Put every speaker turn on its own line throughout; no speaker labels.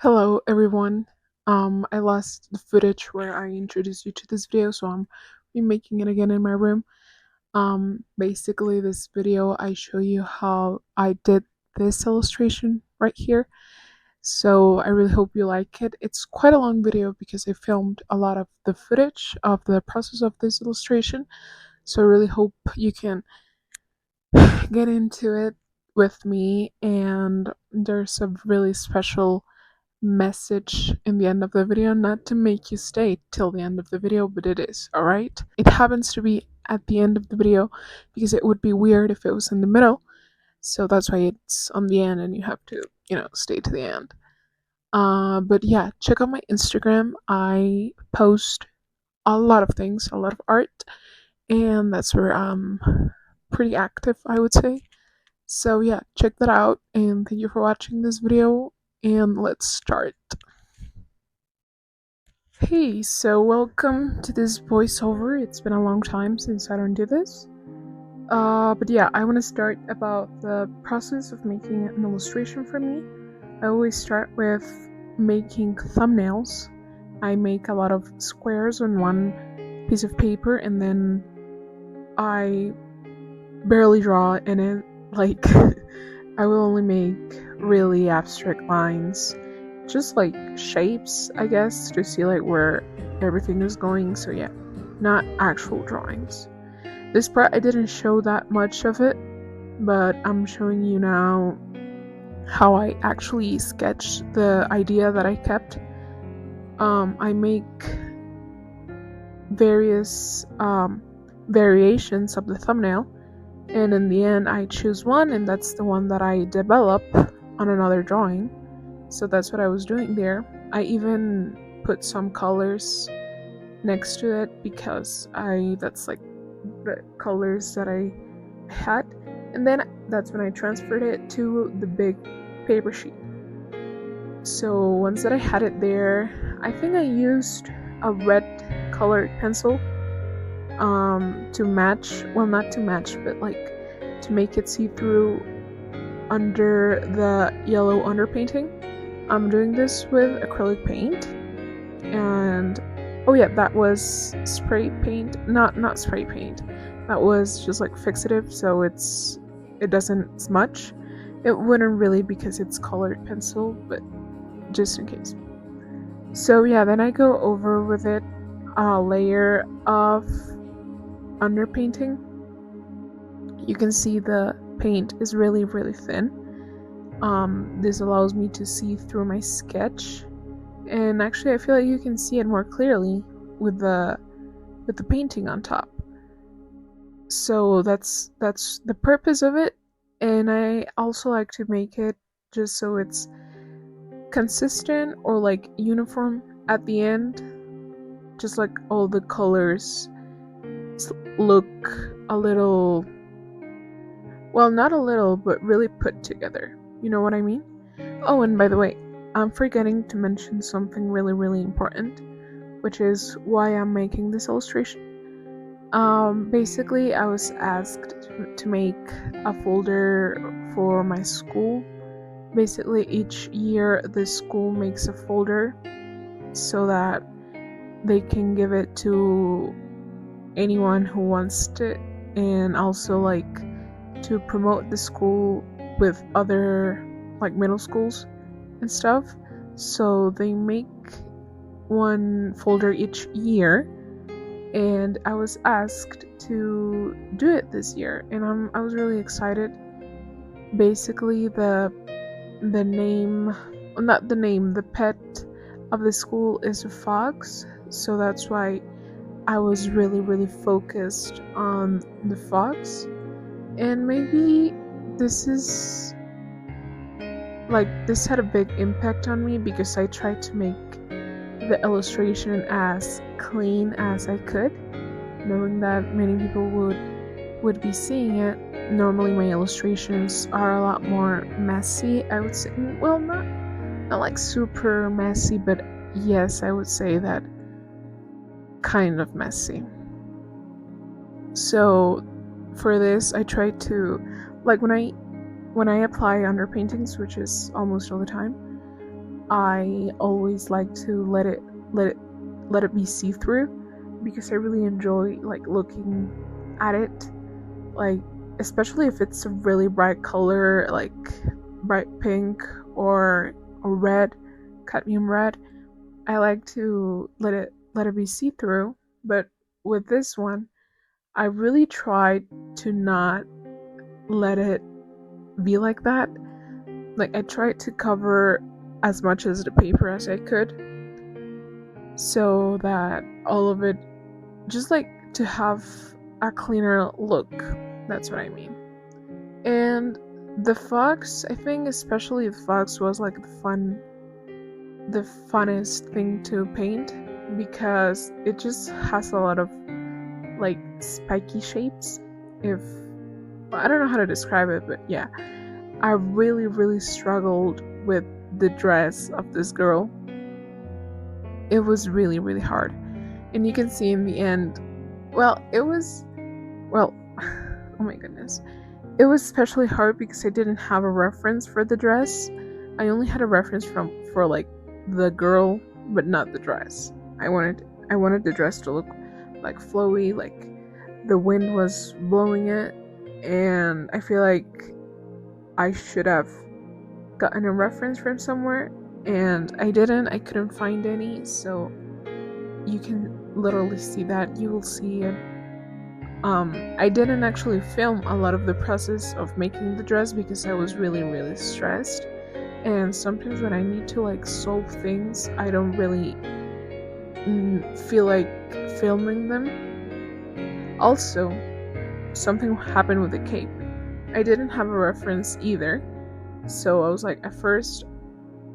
Hello everyone. I lost the footage where I introduced you to this video, so I'm remaking it again in my room. Basically this video I show you how I did this illustration right here. So I really hope you like it. It's quite a long video because I filmed a lot of the footage of the process of this illustration. So I really hope you can get into it with me, and there's a really special message in the end of the video, not to make you stay till the end of the video, but it is, alright? It happens to be at the end of the video because it would be weird if it was in the middle, so that's why it's on the end and you have to, stay to the end. But yeah, check out my Instagram. I post a lot of things, a lot of art, and that's where I'm pretty active, I would say. So yeah, check that out, and thank you for watching this video, and let's start. Hey, so welcome to this voiceover. It's been a long time since I don't do this. But yeah, I want to start about the process of making an illustration for me. I always start with making thumbnails. I make a lot of squares on one piece of paper, and then I barely draw in it. Like, I will only make really abstract lines, just like shapes, I guess, to see like where everything is going. So yeah, not actual drawings. This part I didn't show that much of it, but I'm showing you now how I actually sketched the idea that I kept. I make various variations of the thumbnail, and in the end I choose one, and that's the one that I develop on another drawing. So that's what I was doing there. I even put some colors next to it because that's like the colors that I had, and then that's when I transferred it to the big paper sheet. So once that I had it there, I think I used a red colored pencil to match, well, not to match, but like to make it see through under the yellow underpainting. I'm doing this with acrylic paint, and oh yeah, that was spray paint, not spray paint, that was just like fixative, so it doesn't smudge. It wouldn't really because it's colored pencil, but just in case. So yeah, then I go over with it a layer of underpainting. You can see the paint is really thin. This allows me to see through my sketch, and actually I feel like you can see it more clearly with the painting on top. So that's the purpose of it, and I also like to make it just so it's consistent or like uniform at the end, just like all the colors look a little, well, not a little, but really put together. You know what I mean? Oh, and by the way, I'm forgetting to mention something really important, which is why I'm making this illustration. Basically, I was asked to make a folder for my school. Basically, each year the school makes a folder so that they can give it to anyone who wants it, and also like to promote the school with other like middle schools and stuff. So they make one folder each year, and I was asked to do it this year, and I was really excited. Basically, the name, not the name, the pet of the school is a fox, so that's why I was really focused on the fox. And maybe this had a big impact on me because I tried to make the illustration as clean as I could, knowing that many people would be seeing it. Normally my illustrations are a lot more messy, I would say. Well, not like super messy, but yes, I would say that kind of messy. So for this I tried to, like, when I apply underpaintings, which is almost all the time, I always like to let it be see-through, because I really enjoy like looking at it, like especially if it's a really bright color, like bright pink or red, cadmium red. I like to let it be see-through. But with this one, I really tried to not let it be like that. Like, I tried to cover as much as the paper as I could, so that all of it, just like to have a cleaner look. That's what I mean. And the fox, I think especially the fox was like the funnest thing to paint, because it just has a lot of like spiky shapes. If I don't know how to describe it, but yeah, I really struggled with the dress of this girl. It was really hard, and you can see in the end, well, oh my goodness, it was especially hard because I didn't have a reference for the dress. I only had a reference for like the girl, but not the dress. I wanted the dress to look like flowy, like the wind was blowing it, and I feel like I should have gotten a reference from somewhere, and I didn't. I couldn't find any, so you can literally see that. You will see it. I didn't actually film a lot of the process of making the dress because I was really stressed, and sometimes when I need to like solve things, I don't really feel like filming them. Also, something happened with the cape. I didn't have a reference either, so I was like at first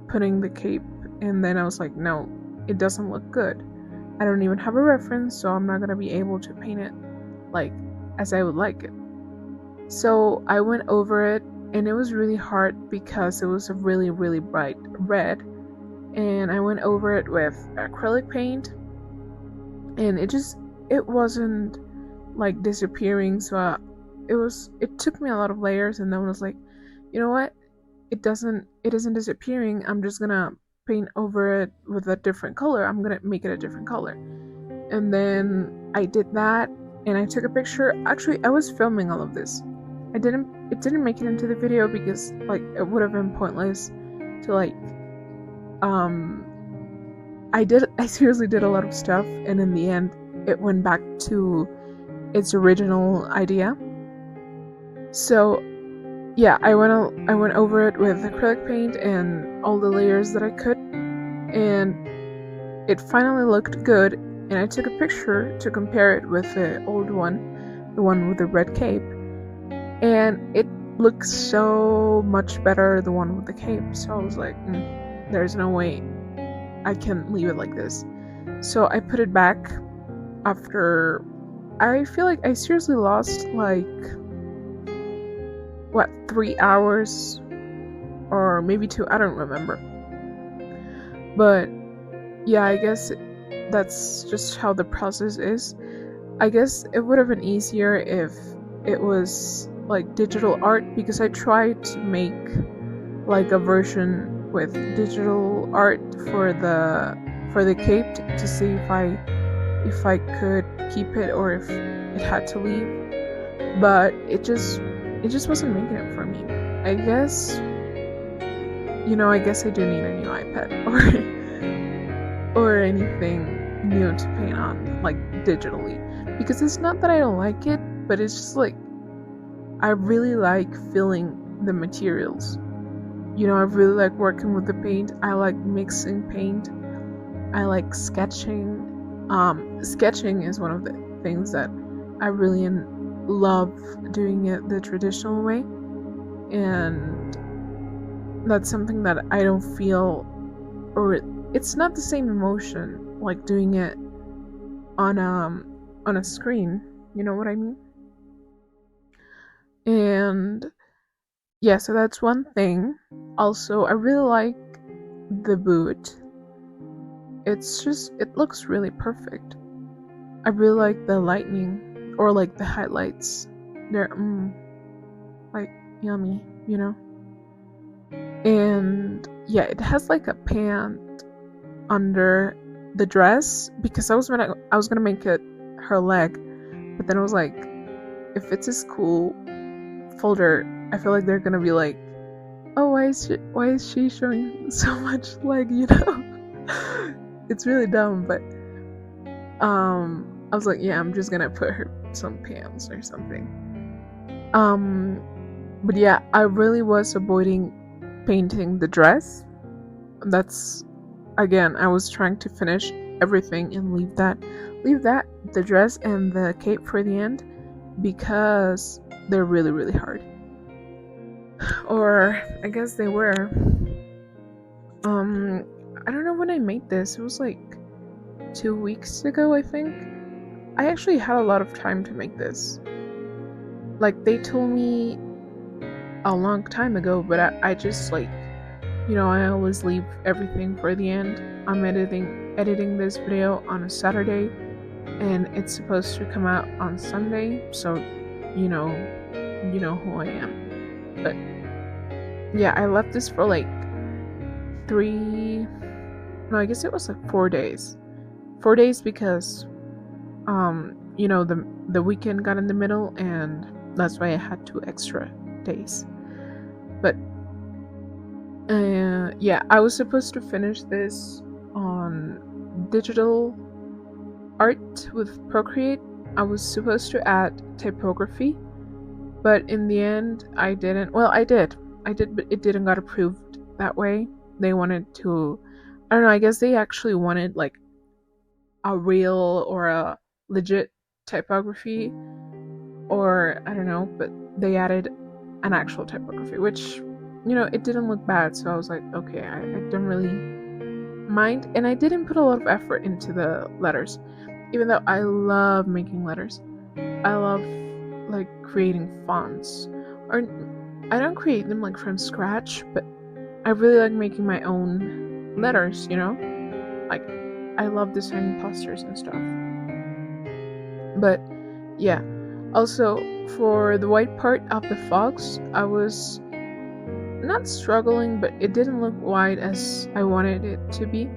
putting the cape, and then I was like, no, it doesn't look good. I don't even have a reference, so I'm not gonna be able to paint it like as I would like it. So I went over it, and it was really hard because it was a really bright red, and I went over it with acrylic paint, and it wasn't like disappearing. So it took me a lot of layers, and then I was like, you know what, it isn't disappearing. I'm just gonna paint over it with a different color. I'm gonna make it a different color. And then I did that, and I took a picture. Actually, I was filming all of this. It didn't make it into the video because like it would have been pointless to like I seriously did a lot of stuff, and in the end it went back to its original idea. So yeah, I went over it with acrylic paint and all the layers that I could, and it finally looked good. And I took a picture to compare it with the old one, the one with the red cape, and it looks so much better, the one with the cape. So I was like, there's no way I can leave it like this. So I put it back after, I feel like I seriously lost like 3 hours or maybe 2, I don't remember. But yeah, I guess that's just how the process is. I guess it would have been easier if it was like digital art, because I tried to make like a version with digital art for the cape to see if I could keep it or if it had to leave. But it just wasn't making it for me. I guess I do need a new iPad or anything new to paint on, like digitally, because it's not that I don't like it, but it's just like I really like feeling the materials. I really like working with the paint. I like mixing paint. I like sketching. Sketching is one of the things that I really love doing it the traditional way, and that's something that I don't feel, or it's not the same emotion like doing it on a screen. You know what I mean? And yeah, so that's one thing. Also, I really like the boot. It looks really perfect. I really like the lightning, or like the highlights. They're like yummy, And yeah, it has like a pant under the dress, because I was gonna make it her leg, but then I was like, if it's a school folder, I feel like they're gonna be like, oh, why is she showing so much leg, you know? It's really dumb, but I was like, yeah, I'm just gonna put her some pants or something. But yeah, I really was avoiding painting the dress. That's, again, I was trying to finish everything and leave that the dress and the cape for the end, because they're really, really hard. Or I guess they were. I don't know when I made this. It was like 2 weeks ago, I think. I actually had a lot of time to make this. Like, they told me a long time ago, but I just, like, you know, I always leave everything for the end. I'm editing this video on a Saturday, and it's supposed to come out on Sunday, so you know who I am. But yeah, I left this for like I guess it was like 4 days. 4 days because you know, the weekend got in the middle, and that's why I had 2 extra days. But yeah, I was supposed to finish this on digital art with Procreate. I was supposed to add typography, but in the end I didn't. Well, I did, but it didn't got approved that way. They wanted to, I don't know, I guess they actually wanted like a real or a legit typography, or I don't know, but they added an actual typography, which, you know, it didn't look bad, so I was like, okay, I don't really mind. And I didn't put a lot of effort into the letters, even though I love making letters. I love like creating fonts, or I don't create them like from scratch, but I really like making my own letters, you know? Like, I love designing posters and stuff. But yeah, also for the white part of the fox, I was not struggling, but it didn't look white as I wanted it to be.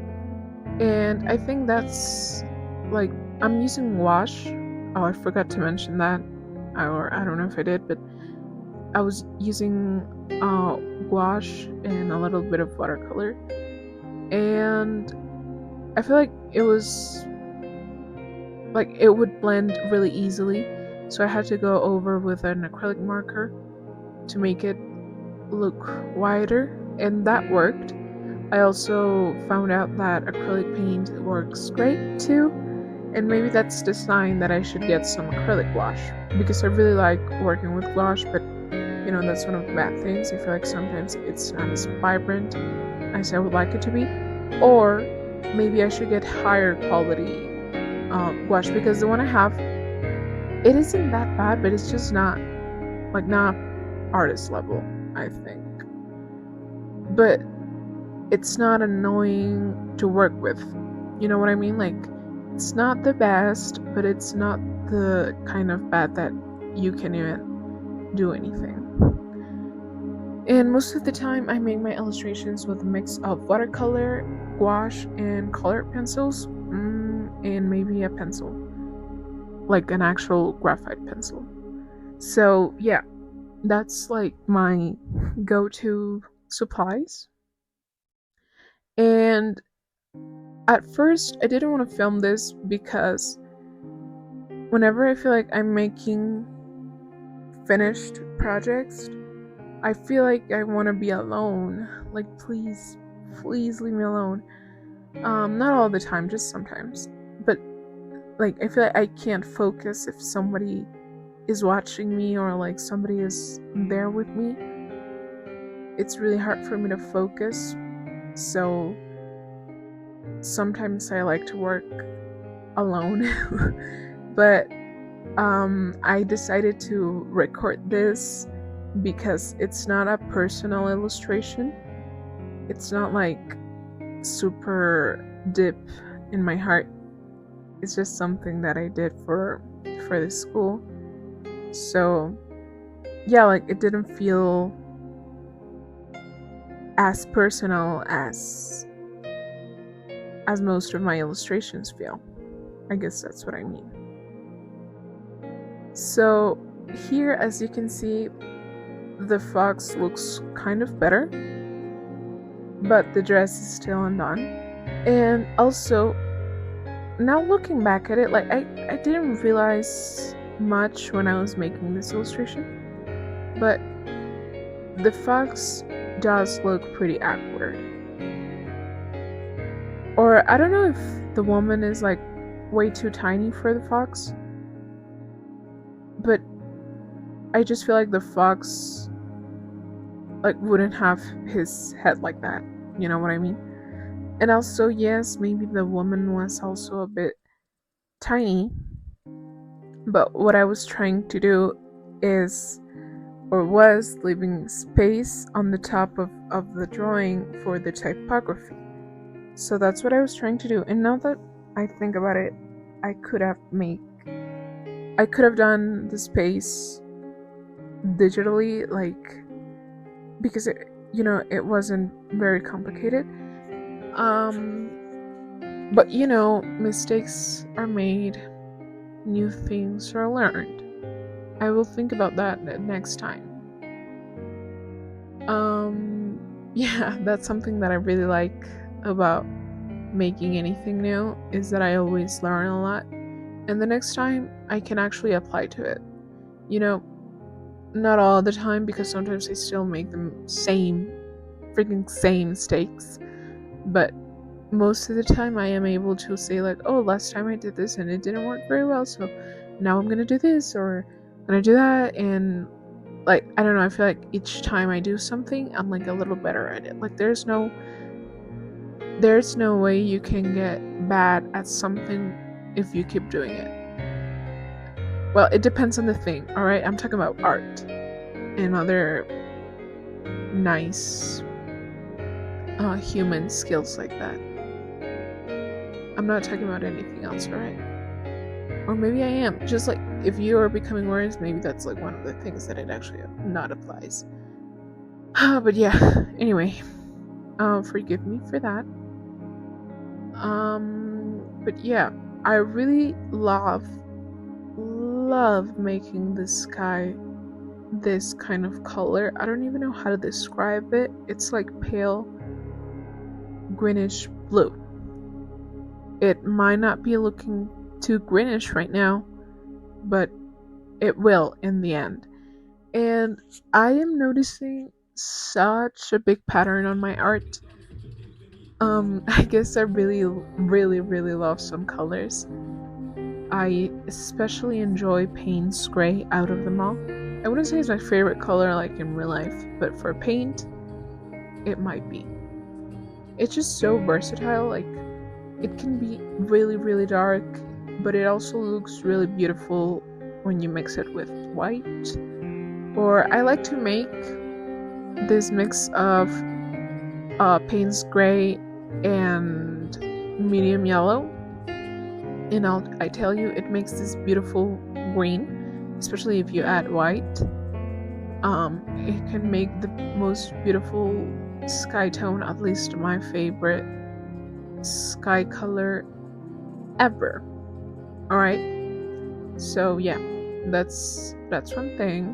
And I think that's like, I'm using wash. Oh, I forgot to mention that, or I don't know if I did, but I was using gouache and a little bit of watercolor, and I feel like it was like it would blend really easily, so I had to go over with an acrylic marker to make it look wider, and that worked. I also found out that acrylic paint works great too, and maybe that's the sign that I should get some acrylic wash, because I really like working with gouache, but you know, that's one of the bad things. I feel like sometimes it's not as vibrant as I would like it to be. Or maybe I should get higher quality gouache, because the one I have, it isn't that bad, but it's just not artist level, I think. But it's not annoying to work with. You know what I mean? Like, it's not the best, but it's not the kind of bad that you can even do anything. And most of the time I make my illustrations with a mix of watercolor, gouache, and colored pencils, and maybe a pencil, like an actual graphite pencil. So yeah, that's like my go-to supplies. And at first I didn't want to film this, because whenever I feel like I'm making finished projects, I feel like I want to be alone. Like, please leave me alone. Not all the time, just sometimes. But like, I feel like I can't focus if somebody is watching me, or like somebody is there with me. It's really hard for me to focus. So sometimes I like to work alone. But I decided to record this because it's not a personal illustration. It's not like super deep in my heart. It's just something that I did for the school. So yeah, like, it didn't feel as personal as most of my illustrations feel. I guess that's what I mean. So here, as you can see, the fox looks kind of better, but the dress is still undone. And also, now looking back at it, like I didn't realize much when I was making this illustration, but the fox does look pretty awkward. Or I don't know if the woman is like way too tiny for the fox, but I just feel like the fox like wouldn't have his head like that, you know what I mean? And also, yes, maybe the woman was also a bit tiny, but what I was trying to do is, or was, leaving space on the top of the drawing for the typography. So that's what I was trying to do. And now that I think about it, I could have done the space digitally, like, because it wasn't very complicated. But mistakes are made, new things are learned. I will think about that next time. Yeah, that's something that I really like about making anything new, is that I always learn a lot, and the next time I can actually apply to it. Not all the time, because sometimes I still make the freaking same mistakes, but most of the time I am able to say like, oh, last time I did this and it didn't work very well, so now I'm gonna do this, or I'm gonna do that. And like, I don't know, I feel like each time I do something, I'm like a little better at it. Like there's no way you can get bad at something if you keep doing it. Well, it depends on the thing, alright? I'm talking about art and other nice human skills like that. I'm not talking about anything else, alright? Or maybe I am. Just like, if you are becoming worse, maybe that's like one of the things that it actually not applies. But yeah, anyway, forgive me for that. But yeah, I really love making the sky this kind of color. I don't even know how to describe it. It's like pale greenish blue. It might not be looking too greenish right now, but it will in the end. And I am noticing such a big pattern on my art. I guess I really, really, really love some colors. I especially enjoy Payne's gray out of them all. I wouldn't say it's my favorite color like in real life, but for paint, it might be. It's just so versatile. Like, it can be really, really dark, but it also looks really beautiful when you mix it with white. Or I like to make this mix of Payne's gray and medium yellow, and I tell you, it makes this beautiful green, especially if you add white. It can make the most beautiful sky tone, at least my favorite sky color ever. Alright, so yeah, that's one thing.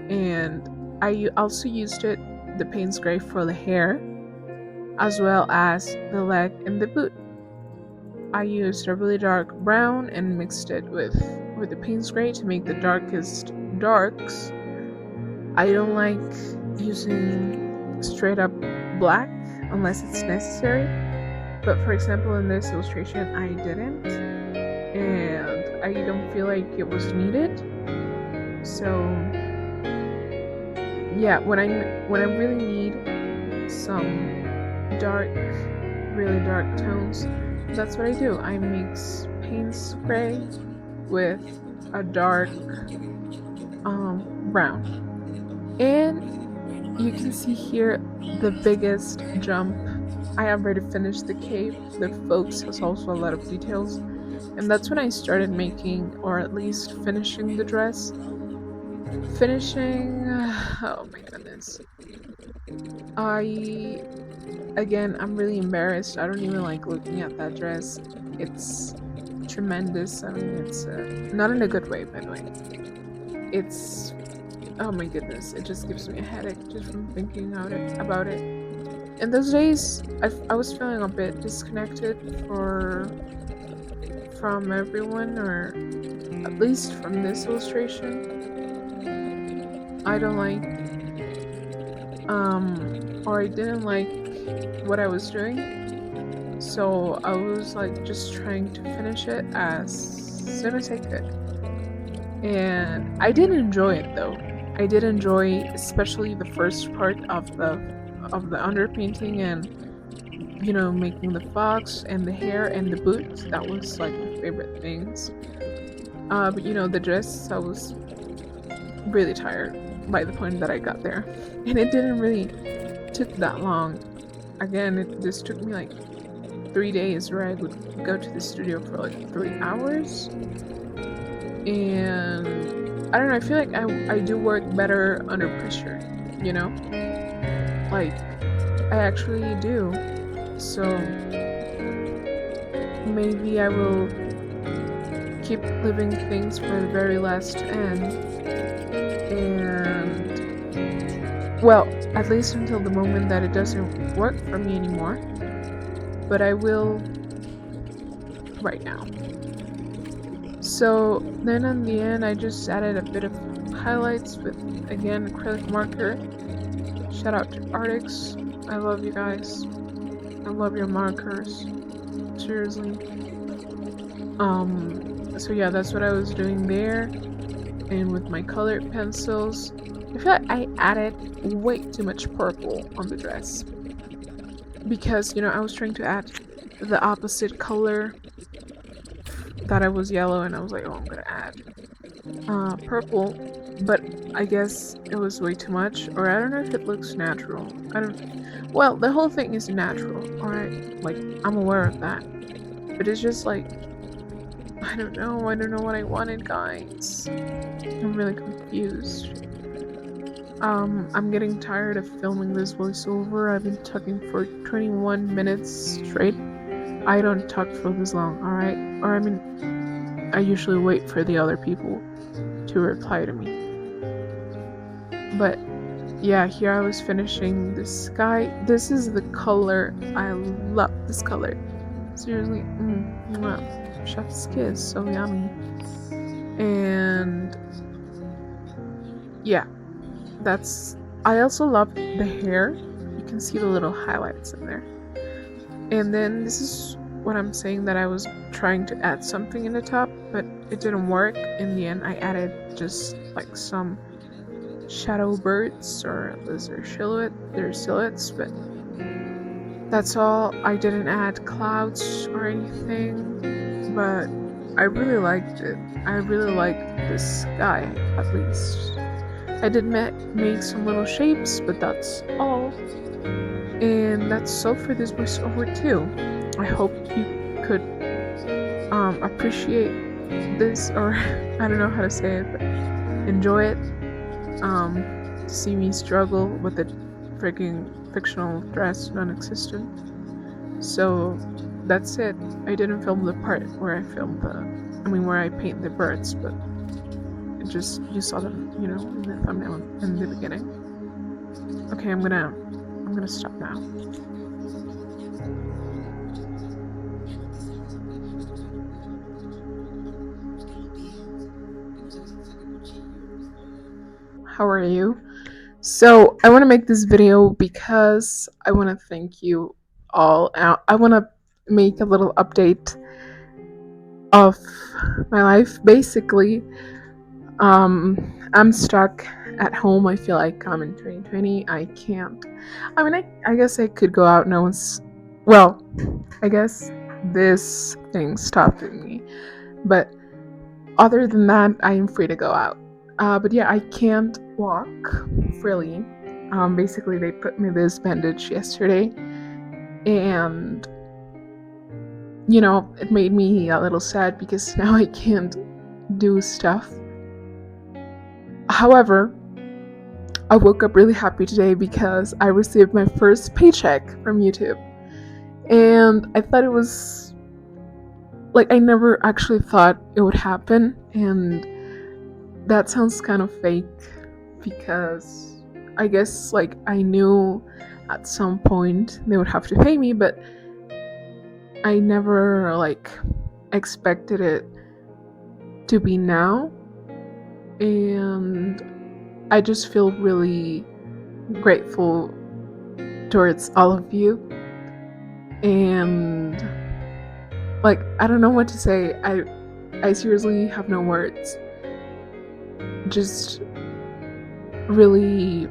And I also used the Payne's gray for the hair, as well as the leg and the boot. I used a really dark brown and mixed it with the Payne's gray to make the darkest darks. I don't like using straight up black unless it's necessary, but for example in this illustration I didn't, and I don't feel like it was needed. So yeah, when I really need some really dark tones, that's what I do. I mix Payne's gray with a dark brown. And you can see here the biggest jump. I already finished the cape. The folks has also a lot of details. And that's when I started making, or at least finishing, the dress. Oh my goodness. I'm really embarrassed. I don't even like looking at that dress. It's tremendous. I mean, it's not in a good way, by the way. It's, oh my goodness, it just gives me a headache just from thinking about it. In those days, I was feeling a bit disconnected from everyone, or at least from this illustration. I don't like, or I didn't like what I was doing, so I was like just trying to finish it as soon as I could. And I did enjoy it though. I did enjoy especially the first part of the underpainting, and making the fox and the hair and the boots. That was like my favorite things. But the dress, I was really tired by the point that I got there, and it didn't really took that long. Again, this took me like 3 days, where I would go to the studio for like 3 hours. And I don't know, I feel like I do work better under pressure, like I actually do. So maybe I will keep living things for the very last end, and well, at least until the moment that it doesn't work for me anymore. But I will right now. So then in the end, I just added a bit of highlights with, again, acrylic marker. Shout out to Artix. I love you guys. I love your markers. Seriously. So yeah, that's what I was doing there. And with my colored pencils, I feel like I added way too much purple on the dress. Because, I was trying to add the opposite color. That I was yellow, and I was like, oh, I'm gonna add purple, but I guess it was way too much, or I don't know if it looks natural. Well, the whole thing is natural, alright? Like, I'm aware of that, but it's just like, I don't know what I wanted, guys. I'm really confused. I'm getting tired of filming this voiceover. I've been talking for 21 minutes straight. I don't talk for this long, alright? Or I mean, I usually wait for the other people to reply to me. But yeah, here I was finishing the sky. This is the color. I love this color. Seriously, chef's kiss, so yummy. And yeah, I also love the hair. You can see the little highlights in there. And then this is what I'm saying, that I was trying to add something in the top, but it didn't work. In the end, I added just like some shadow birds or lizard silhouettes, but that's all. I didn't add clouds or anything, but I really liked it. I really liked the sky, at least. I did make some little shapes, but that's all. And that's all for this voiceover too. I hope you could appreciate this, or I don't know how to say it, but enjoy it. See me struggle with a freaking fictional dress, non-existent. So that's it. I didn't film the part where where I paint the birds, but you saw them, in the thumbnail in the beginning. Okay, I'm gonna stop now. How are you? So I want to make this video because I want to thank you all out. I want to make a little update of my life. Basically, I'm stuck at home. I feel like I'm in 2020. I can't. I mean, I guess I could go out. No one's. Well, I guess this thing stopping me. But other than that, I am free to go out. But yeah, I can't walk freely. Basically, they put me this bandage yesterday, and it made me a little sad because now I can't do stuff. However, I woke up really happy today because I received my first paycheck from YouTube. And I thought it was like, I never actually thought it would happen, and that sounds kind of fake because I guess like I knew at some point they would have to pay me, but I never like expected it to be now. And I just feel really grateful towards all of you. And like, I don't know what to say. I seriously have no words. Just really,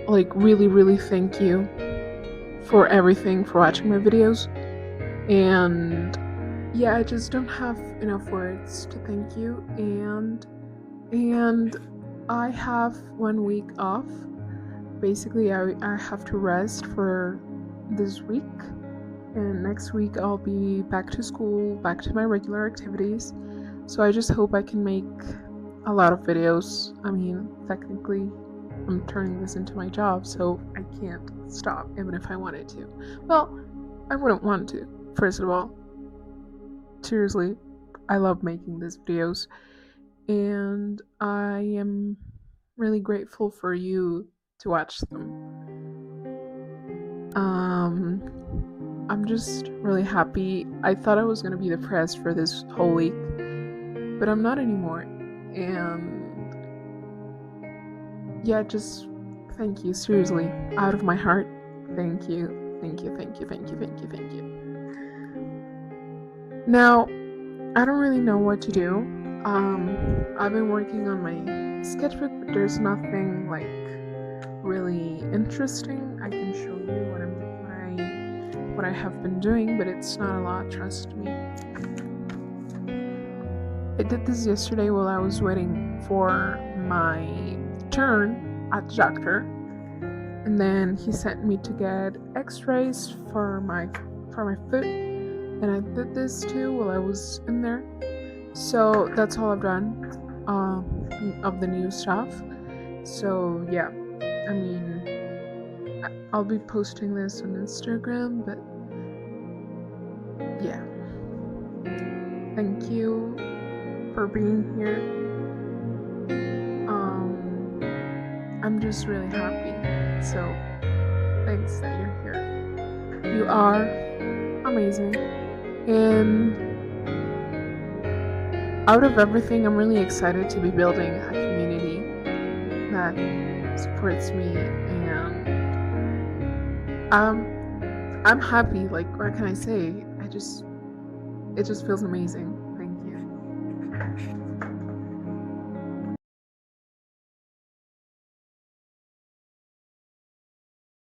like, really thank you for everything, for watching my videos. And yeah, I just don't have enough words to thank you. And I have 1 week off. Basically, I have to rest for this week, and next week I'll be back to school, back to my regular activities. So I just hope I can make a lot of videos. I mean, technically I'm turning this into my job, so I can't stop even if I wanted to. Well, I wouldn't want to, first of all. Seriously, I love making these videos, and I am really grateful for you to watch them. I'm just really happy. I thought I was gonna be depressed for this whole week, but I'm not anymore. And yeah, just thank you, seriously, out of my heart. Thank you, thank you, thank you, thank you, thank you, thank you. Now, I don't really know what to do. I've been working on my sketchbook, but there's nothing like really interesting. I can show you what I have been doing, but it's not a lot, trust me. I did this yesterday while I was waiting for my turn at the doctor, and then he sent me to get x-rays for my foot, and I did this too while I was in there. So that's all I've done of the new stuff. So yeah, I mean, I'll be posting this on Instagram, but yeah, thank you for being here. I'm just really happy, so thanks that you're here. You are amazing, and out of everything, I'm really excited to be building a community that supports me, and I'm happy. Like, what can I say? It just feels amazing. Thank you.